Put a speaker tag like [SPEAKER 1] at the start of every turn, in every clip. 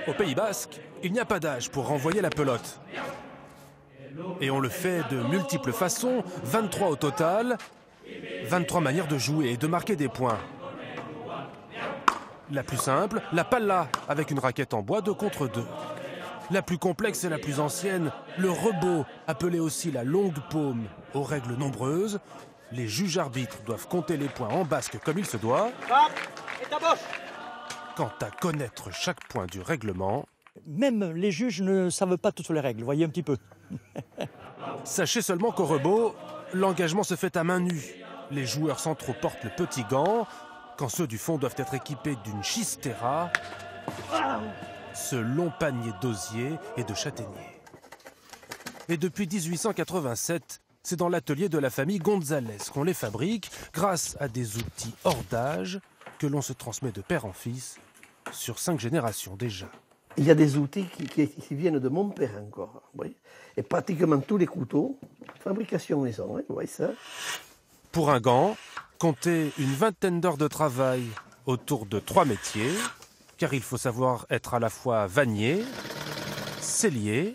[SPEAKER 1] Au Pays Basque, il n'y a pas d'âge pour renvoyer la pelote. Et on le fait de multiples façons, 23 au total, 23 manières de jouer et de marquer des points. La plus simple, la palla, avec une raquette en bois 2 contre 2. La plus complexe et la plus ancienne, le rebot, appelé aussi la longue paume, aux règles nombreuses. Les juges arbitres doivent compter les points en basque comme il se doit. Quant à connaître chaque point du règlement...
[SPEAKER 2] Même les juges ne savent pas toutes les règles, voyez un petit peu.
[SPEAKER 1] Sachez seulement qu'au rebot, l'engagement se fait à main nue. Les joueurs centraux portent le petit gant, quand ceux du fond doivent être équipés d'une chistera, ce long panier d'osier et de châtaignier. Et depuis 1887, c'est dans l'atelier de la famille Gonzalez qu'on les fabrique, grâce à des outils hors d'âge que l'on se transmet de père en fils, sur 5 générations déjà.
[SPEAKER 3] Il y a des outils qui viennent de mon père encore. Oui. Et pratiquement tous les couteaux, fabrication maison, hein, vous voyez ça.
[SPEAKER 1] Pour un gant, comptez une vingtaine d'heures de travail autour de 3 métiers, car il faut savoir être à la fois vannier, sellier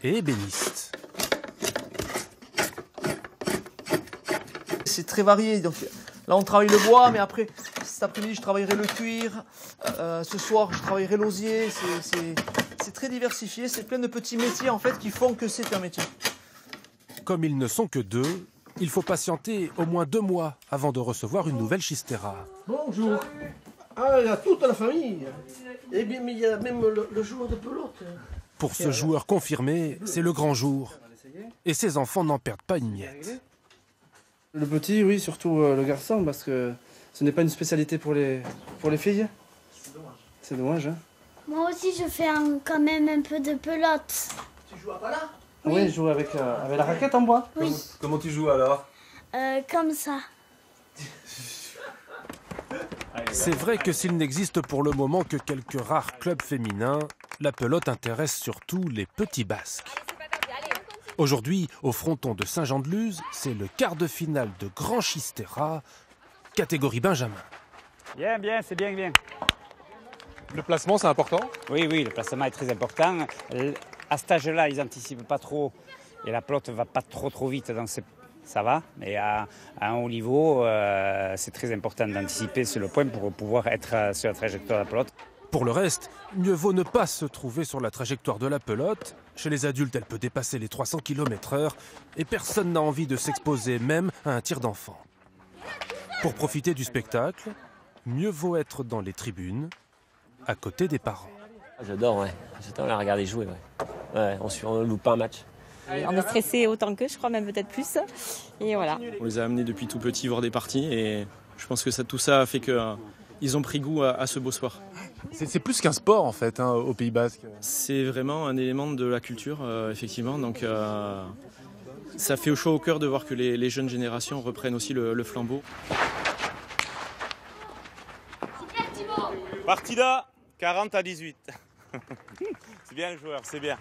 [SPEAKER 1] et ébéniste.
[SPEAKER 4] C'est très varié. Donc, là, on travaille le bois, mais après, cet après-midi, je travaillerai le cuir. Ce soir, je travaillerai l'osier. C'est très diversifié. C'est plein de petits métiers, en fait, qui font que c'est un métier.
[SPEAKER 1] Comme ils ne sont que 2, il faut patienter au moins 2 mois avant de recevoir une nouvelle chistera.
[SPEAKER 3] Bonjour. Ah, il y a toute la famille. Eh bien, mais il y a même le joueur de pelote.
[SPEAKER 1] Pour ce joueur confirmé, c'est le grand jour. Et ses enfants n'en perdent pas une miette.
[SPEAKER 5] Le petit, oui, surtout le garçon, parce que ce n'est pas une spécialité pour les filles. C'est dommage, hein.
[SPEAKER 6] Moi aussi, je fais quand même un peu de pelote.
[SPEAKER 3] Tu joues à pas là?
[SPEAKER 5] Oui, je joue avec la raquette en bois.
[SPEAKER 6] Oui.
[SPEAKER 7] Comment tu joues alors?
[SPEAKER 6] Comme ça.
[SPEAKER 1] C'est vrai que s'il n'existe pour le moment que quelques rares clubs féminins, la pelote intéresse surtout les petits Basques. Aujourd'hui, au fronton de Saint-Jean-de-Luz, c'est le quart de finale de Grand Chistera, catégorie Benjamin.
[SPEAKER 8] Bien, c'est bien.
[SPEAKER 7] Le placement, c'est important?
[SPEAKER 8] Oui, le placement est très important. À cet âge-là, ils n'anticipent pas trop et la pelote ne va pas trop vite, donc ça va. Mais à un haut niveau, c'est très important d'anticiper sur le point pour pouvoir être sur la trajectoire de la pelote.
[SPEAKER 1] Pour le reste, mieux vaut ne pas se trouver sur la trajectoire de la pelote. Chez les adultes, elle peut dépasser les 300 km/h et personne n'a envie de s'exposer même à un tir d'enfant. Pour profiter du spectacle, mieux vaut être dans les tribunes, à côté des parents.
[SPEAKER 9] J'adore, ouais. J'adore la regarder jouer, ouais. On ne loupe pas un match.
[SPEAKER 10] On est stressé autant qu'eux, je crois, même peut-être plus. Et voilà.
[SPEAKER 11] On les a amenés depuis tout petit voir des parties et je pense que tout ça a fait qu'ils ont pris goût à ce beau sport.
[SPEAKER 7] C'est plus qu'un sport en fait, hein, au Pays Basque.
[SPEAKER 11] C'est vraiment un élément de la culture, effectivement. Donc ça fait chaud au cœur de voir que les jeunes générations reprennent aussi le flambeau.
[SPEAKER 12] Partida 40-18. C'est bien le joueur, c'est bien.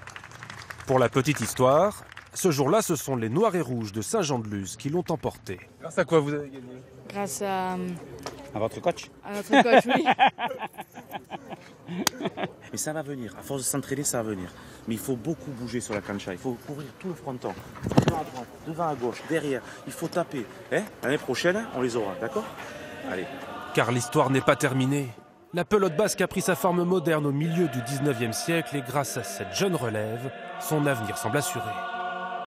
[SPEAKER 1] Pour la petite histoire, ce jour-là, ce sont les Noirs et Rouges de Saint-Jean-de-Luz qui l'ont emporté.
[SPEAKER 7] Grâce à quoi vous avez gagné?
[SPEAKER 10] Grâce à
[SPEAKER 8] votre coach.
[SPEAKER 10] À notre coach, oui.
[SPEAKER 13] Mais ça va venir, à force de s'entraîner, ça va venir. Mais il faut beaucoup bouger sur la cancha, il faut couvrir tout le fronton. Devant à droite, devant à gauche, derrière, il faut taper. L'année prochaine, on les aura, d'accord? Allez.
[SPEAKER 1] Car l'histoire n'est pas terminée. La pelote basque a pris sa forme moderne au milieu du 19e siècle et grâce à cette jeune relève, son avenir semble assuré.